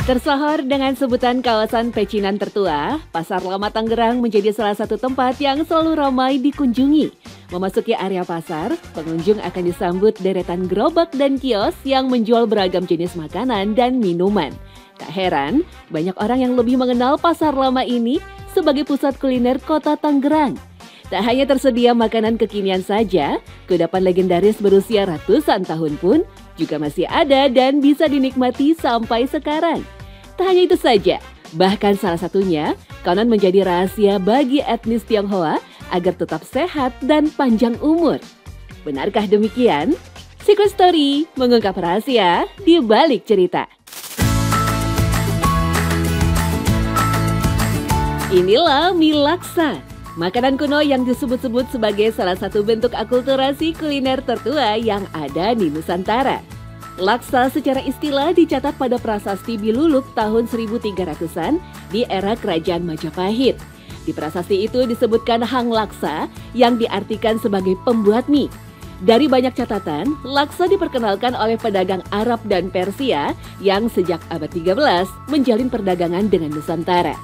Tersohor dengan sebutan kawasan pecinan tertua, Pasar Lama Tangerang menjadi salah satu tempat yang selalu ramai dikunjungi. Memasuki area pasar, pengunjung akan disambut deretan gerobak dan kios yang menjual beragam jenis makanan dan minuman. Tak heran, banyak orang yang lebih mengenal Pasar Lama ini sebagai pusat kuliner kota Tangerang. Tak hanya tersedia makanan kekinian saja, kudapan legendaris berusia ratusan tahun pun juga masih ada dan bisa dinikmati sampai sekarang. Tak hanya itu saja, bahkan salah satunya konon menjadi rahasia bagi etnis Tionghoa agar tetap sehat dan panjang umur. Benarkah demikian? Secret Story mengungkap rahasia di balik cerita. Inilah mie laksa, makanan kuno yang disebut-sebut sebagai salah satu bentuk akulturasi kuliner tertua yang ada di Nusantara. Laksa secara istilah dicatat pada prasasti Biluluk tahun 1300-an di era Kerajaan Majapahit. Di prasasti itu disebutkan Hang Laksa yang diartikan sebagai pembuat mie. Dari banyak catatan, laksa diperkenalkan oleh pedagang Arab dan Persia yang sejak abad 13 menjalin perdagangan dengan Nusantara.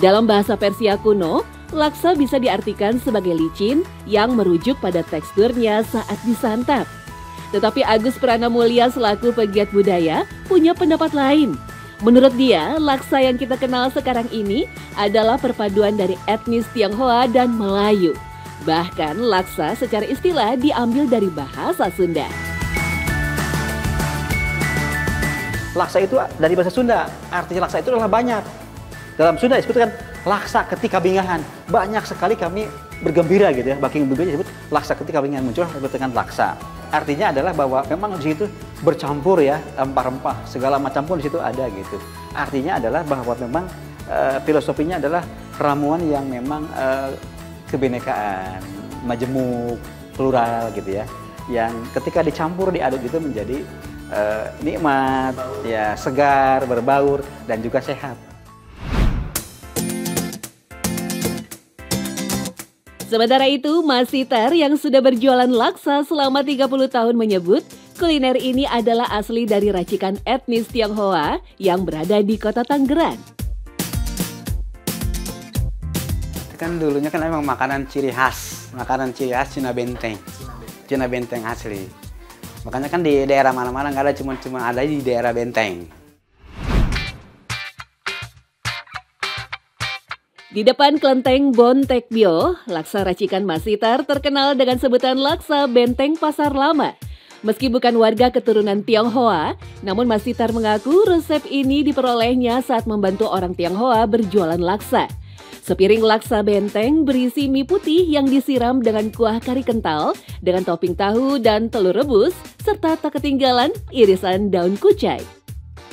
Dalam bahasa Persia kuno, laksa bisa diartikan sebagai licin yang merujuk pada teksturnya saat disantap. Tetapi Agus Pranamulya selaku pegiat budaya punya pendapat lain. Menurut dia, laksa yang kita kenal sekarang ini adalah perpaduan dari etnis Tionghoa dan Melayu. Bahkan laksa secara istilah diambil dari bahasa Sunda. Laksa itu dari bahasa Sunda, artinya laksa itu adalah banyak. Dalam Sunda disebutkan laksa ketika bingahan. Banyak sekali kami bergembira gitu ya. Baking bergembira disebut laksa ketika bingahan, muncul dengan laksa. Artinya adalah bahwa memang di situ bercampur ya rempah-rempah, segala macam pun di situ ada gitu. Artinya adalah bahwa memang filosofinya adalah ramuan yang memang kebinekaan, majemuk, plural gitu ya. Yang ketika dicampur diaduk itu menjadi nikmat, ya segar, berbaur dan juga sehat. Sementara itu, Mas Sitar yang sudah berjualan laksa selama 30 tahun menyebut kuliner ini adalah asli dari racikan etnis Tionghoa yang berada di kota Tangerang. Kan dulunya kan memang makanan ciri khas Cina Benteng. Cina Benteng asli. Makanya kan di daerah mana-mana nggak ada, cuma ada di daerah Benteng. Di depan kelenteng Bon Tekbyo, laksa racikan Mas Sitar terkenal dengan sebutan laksa Benteng Pasar Lama. Meski bukan warga keturunan Tionghoa, namun Mas Sitar mengaku resep ini diperolehnya saat membantu orang Tionghoa berjualan laksa. Sepiring laksa Benteng berisi mie putih yang disiram dengan kuah kari kental, dengan topping tahu dan telur rebus, serta tak ketinggalan irisan daun kucai.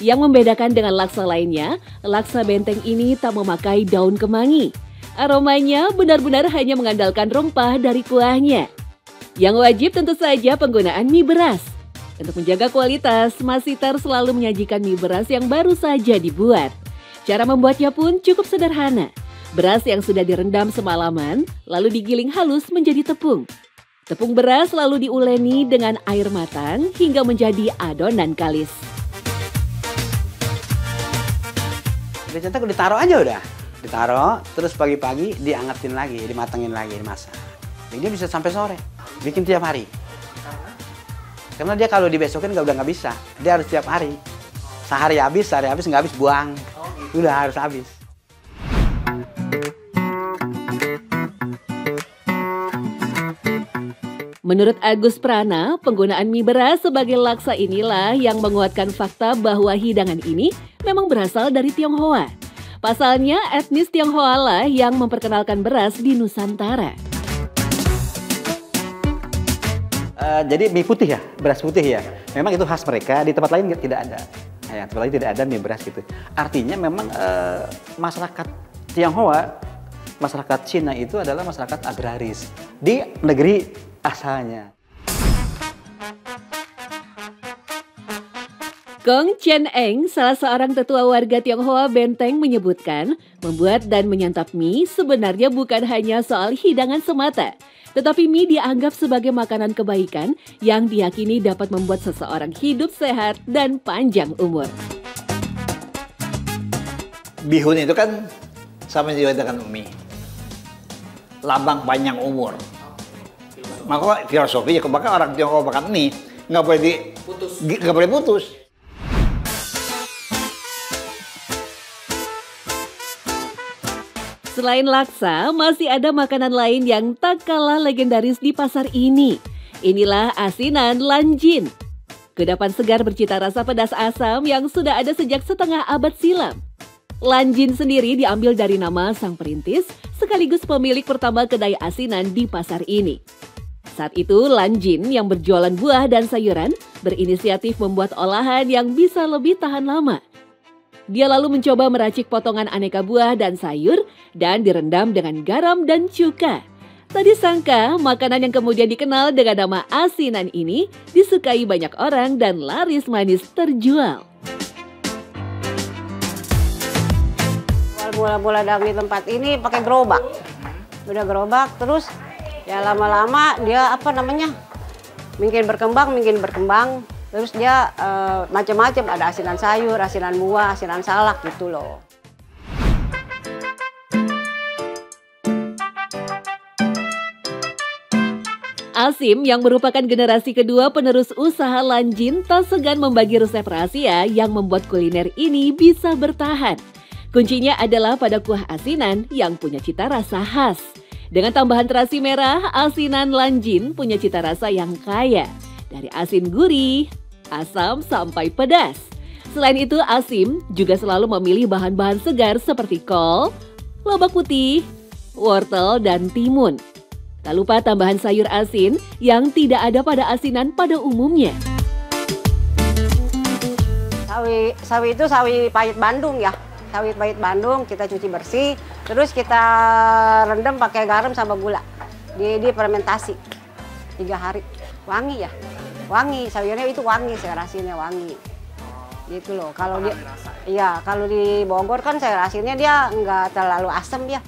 Yang membedakan dengan laksa lainnya, laksa Benteng ini tak memakai daun kemangi. Aromanya benar-benar hanya mengandalkan rempah dari kuahnya. Yang wajib tentu saja penggunaan mie beras. Untuk menjaga kualitas, Mas Sitar selalu menyajikan mie beras yang baru saja dibuat. Cara membuatnya pun cukup sederhana. Beras yang sudah direndam semalaman, lalu digiling halus menjadi tepung. Tepung beras lalu diuleni dengan air matang hingga menjadi adonan kalis. Biasanya ditaruh aja udah. Ditaruh, terus pagi-pagi diangetin lagi, dimatengin lagi, dimasak. Jadi dia bisa sampai sore. Bikin tiap hari. Karena dia kalau dibesokin udah nggak bisa. Dia harus tiap hari. Sehari habis nggak habis buang. Udah harus habis. Menurut Agus Prana, penggunaan mie beras sebagai laksa inilah yang menguatkan fakta bahwa hidangan ini memang berasal dari Tionghoa. Pasalnya, etnis Tionghoa lah yang memperkenalkan beras di Nusantara. Jadi mie putih ya, beras putih ya. Memang itu khas mereka, di tempat lain tidak ada. Ya, tempat lain tidak ada mie beras gitu. Artinya memang masyarakat Tionghoa, masyarakat Cina itu adalah masyarakat agraris di negeri asalnya. Kong Chen Eng, salah seorang tetua warga Tionghoa Benteng menyebutkan, membuat dan menyantap mie sebenarnya bukan hanya soal hidangan semata, tetapi mie dianggap sebagai makanan kebaikan yang diyakini dapat membuat seseorang hidup sehat dan panjang umur. bihun itu kan sama juga dengan mie, lambang panjang umur. Maka filosofinya bahkan orang Tionghoa makan mie nggak boleh putus. Selain laksa, masih ada makanan lain yang tak kalah legendaris di pasar ini. Inilah asinan lanjin. Kudapan segar bercita rasa pedas asam yang sudah ada sejak setengah abad silam. Lanjin sendiri diambil dari nama sang perintis sekaligus pemilik pertama kedai asinan di pasar ini. Saat itu, Lanjin yang berjualan buah dan sayuran berinisiatif membuat olahan yang bisa lebih tahan lama. Dia lalu mencoba meracik potongan aneka buah dan sayur dan direndam dengan garam dan cuka. Tak disangka, makanan yang kemudian dikenal dengan nama asinan ini disukai banyak orang dan laris manis terjual. Mula-mula dagang di tempat ini pakai gerobak. Udah gerobak, terus ya lama-lama dia mungkin berkembang. Terus dia macam-macam, ada asinan sayur, asinan buah, asinan salak gitu loh. Asim yang merupakan generasi kedua penerus usaha Lanjin tak segan membagi resep rahasia yang membuat kuliner ini bisa bertahan. Kuncinya adalah pada kuah asinan yang punya cita rasa khas. Dengan tambahan terasi merah, asinan Lanjin punya cita rasa yang kaya. Dari asin gurih, asam sampai pedas. Selain itu, Asim juga selalu memilih bahan-bahan segar seperti kol, lobak putih, wortel, dan timun. Tak lupa tambahan sayur asin yang tidak ada pada asinan pada umumnya. Sawi itu sawi pahit Bandung ya. Sawi pahit Bandung kita cuci bersih, terus kita rendam pakai garam sama gula. Di fermentasi 3 hari. Wangi ya. Wangi, sayurnya itu wangi, sayur asinnya wangi. Gitu loh. Kalau kalau di Bogor kan sayur asinnya dia nggak terlalu asam ya.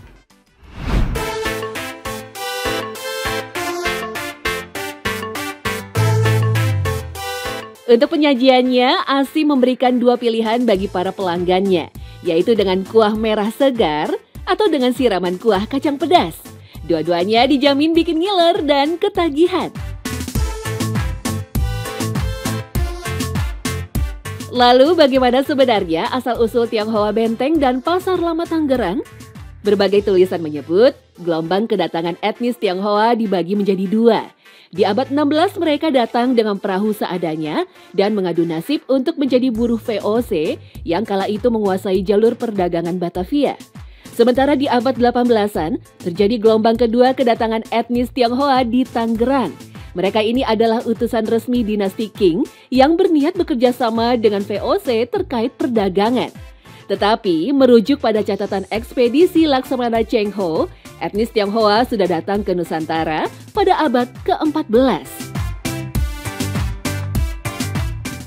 Untuk penyajiannya, Asim memberikan 2 pilihan bagi para pelanggannya, yaitu dengan kuah merah segar atau dengan siraman kuah kacang pedas. Dua-duanya dijamin bikin ngiler dan ketagihan. Lalu bagaimana sebenarnya asal-usul Tionghoa Benteng dan Pasar Lama Tangerang? Berbagai tulisan menyebut gelombang kedatangan etnis Tionghoa dibagi menjadi 2. Di abad 16 mereka datang dengan perahu seadanya dan mengadu nasib untuk menjadi buruh VOC yang kala itu menguasai jalur perdagangan Batavia. Sementara di abad 18-an terjadi gelombang kedua kedatangan etnis Tionghoa di Tangerang. Mereka ini adalah utusan resmi dinasti Qing yang berniat bekerja sama dengan VOC terkait perdagangan. Tetapi merujuk pada catatan ekspedisi Laksamana Cheng Ho, etnis Tionghoa sudah datang ke Nusantara pada abad ke-14.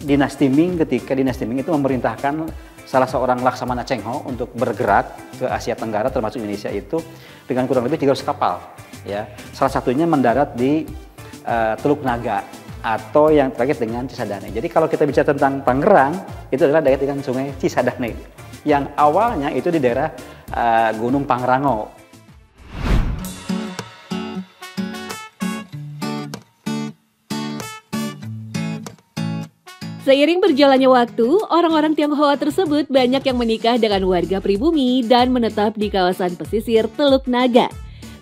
Dinasti Ming, ketika dinasti Ming itu memerintahkan salah seorang Laksamana Cheng Ho untuk bergerak ke Asia Tenggara termasuk Indonesia itu dengan kurang lebih 300 kapal. Ya, salah satunya mendarat di Teluk Naga atau yang terkait dengan Cisadane. Jadi kalau kita bicara tentang Tangerang, itu adalah daerah dengan sungai Cisadane yang awalnya itu di daerah Gunung Pangrango. Seiring berjalannya waktu, orang-orang Tionghoa tersebut banyak yang menikah dengan warga pribumi dan menetap di kawasan pesisir Teluk Naga.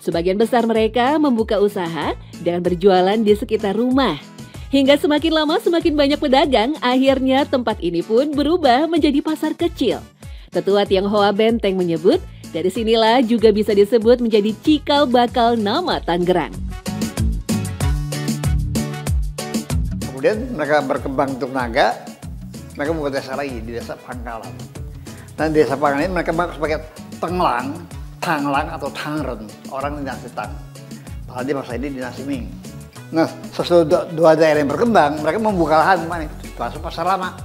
Sebagian besar mereka membuka usaha dengan berjualan di sekitar rumah. Hingga semakin lama semakin banyak pedagang, akhirnya tempat ini pun berubah menjadi pasar kecil. Tetua Tionghoa Benteng menyebut, dari sinilah juga bisa disebut menjadi cikal bakal nama Tangerang. Kemudian mereka berkembang untuk Naga, mereka membuat desa lagi di desa Pangkalan. Dan desa Pangkalan ini mereka mengaku sebagai Tanglang atau Tangren, orang dinasti Tang. Padahal di masa ini dinasti Ming. Nah, sesudah 2 daerah yang berkembang, mereka membuka lahan mana? Termasuk Pasar Lama,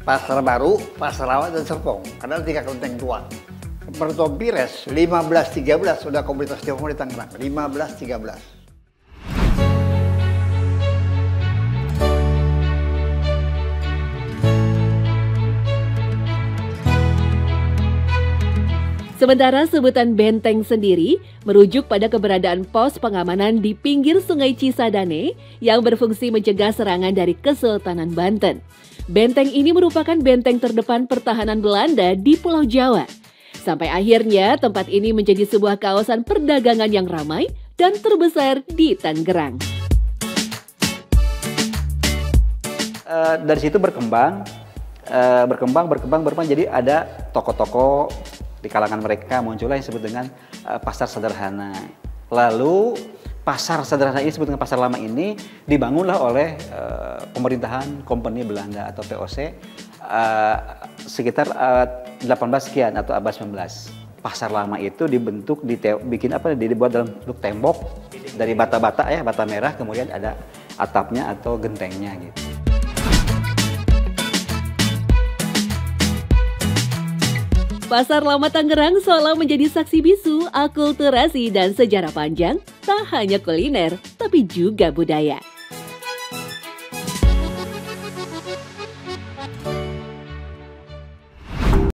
Pasar Baru, Pasar Lama, dan Serpong. Karena 3 kelenteng tua. Pertuan Pires 1513 sudah komunitas Tionghoa di Tangerang. 1513. Sementara sebutan benteng sendiri merujuk pada keberadaan pos pengamanan di pinggir Sungai Cisadane yang berfungsi mencegah serangan dari Kesultanan Banten. Benteng ini merupakan benteng terdepan pertahanan Belanda di Pulau Jawa. Sampai akhirnya tempat ini menjadi sebuah kawasan perdagangan yang ramai dan terbesar di Tangerang. Dari situ berkembang, jadi ada toko-toko di kalangan mereka muncullah yang disebut dengan pasar sederhana. Lalu pasar sederhana ini disebut dengan pasar lama ini dibangunlah oleh pemerintahan Kompeni Belanda atau VOC sekitar 18 sekian atau abad 19. Pasar lama itu dibentuk, dibuat dalam bentuk tembok dari bata-bata ya, bata merah, kemudian ada atapnya atau gentengnya gitu. Pasar Lama Tangerang seolah menjadi saksi bisu akulturasi dan sejarah panjang, tak hanya kuliner, tapi juga budaya.